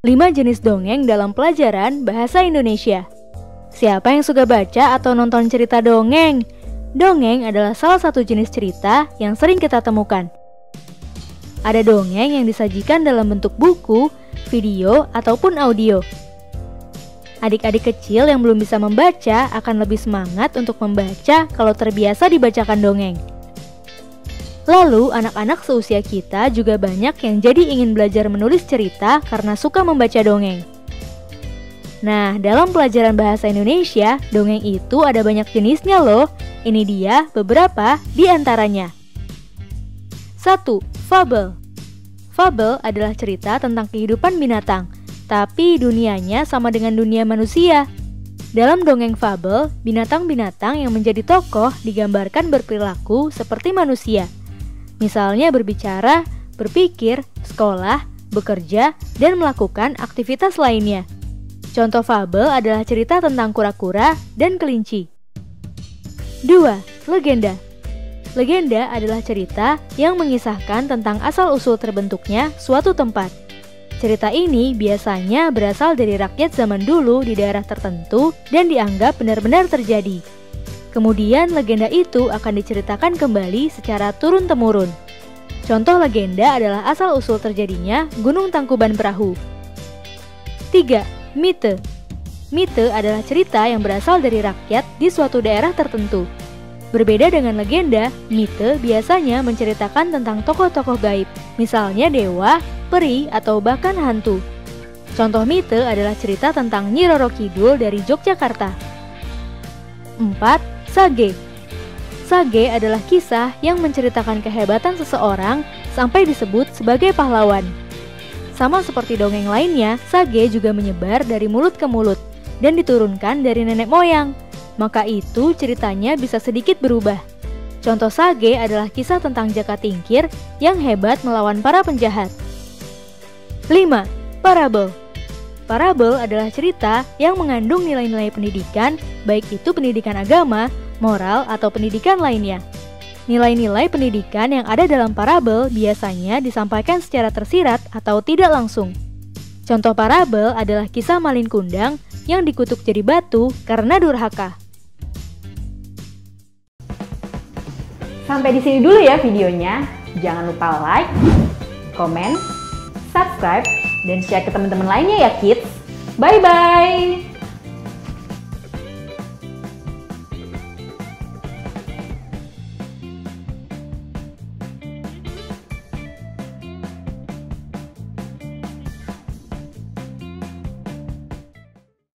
5 jenis dongeng dalam pelajaran Bahasa Indonesia. Siapa yang suka baca atau nonton cerita dongeng? Dongeng adalah salah satu jenis cerita yang sering kita temukan. Ada dongeng yang disajikan dalam bentuk buku, video, ataupun audio. Adik-adik kecil yang belum bisa membaca akan lebih semangat untuk membaca kalau terbiasa dibacakan dongeng. Lalu, anak-anak seusia kita juga banyak yang jadi ingin belajar menulis cerita karena suka membaca dongeng. Nah, dalam pelajaran bahasa Indonesia, dongeng itu ada banyak jenisnya loh. Ini dia beberapa di antaranya. 1. Fabel. Fabel adalah cerita tentang kehidupan binatang, tapi dunianya sama dengan dunia manusia. Dalam dongeng fabel, binatang-binatang yang menjadi tokoh digambarkan berperilaku seperti manusia. Misalnya berbicara, berpikir, sekolah, bekerja, dan melakukan aktivitas lainnya. Contoh fabel adalah cerita tentang kura-kura dan kelinci. 2. Legenda. Legenda adalah cerita yang mengisahkan tentang asal-usul terbentuknya suatu tempat. Cerita ini biasanya berasal dari rakyat zaman dulu di daerah tertentu dan dianggap benar-benar terjadi. Kemudian legenda itu akan diceritakan kembali secara turun-temurun. Contoh legenda adalah asal-usul terjadinya Gunung Tangkuban Perahu. 3. Mite. Mite adalah cerita yang berasal dari rakyat di suatu daerah tertentu. Berbeda dengan legenda, mite biasanya menceritakan tentang tokoh-tokoh gaib, misalnya dewa, peri, atau bahkan hantu. Contoh mite adalah cerita tentang Nyi Roro Kidul dari Yogyakarta. 4. Sage. Sage adalah kisah yang menceritakan kehebatan seseorang sampai disebut sebagai pahlawan. Sama seperti dongeng lainnya, sage juga menyebar dari mulut ke mulut dan diturunkan dari nenek moyang. Maka itu ceritanya bisa sedikit berubah. Contoh sage adalah kisah tentang Jaka Tingkir yang hebat melawan para penjahat. 5. Parabel. Parabel adalah cerita yang mengandung nilai-nilai pendidikan, baik itu pendidikan agama, moral, atau pendidikan lainnya. Nilai-nilai pendidikan yang ada dalam parabel biasanya disampaikan secara tersirat atau tidak langsung. Contoh parabel adalah kisah Malin Kundang yang dikutuk jadi batu karena durhaka. Sampai di sini dulu ya videonya. Jangan lupa like, komen, subscribe, dan share ke teman-teman lainnya ya kids. Bye-bye!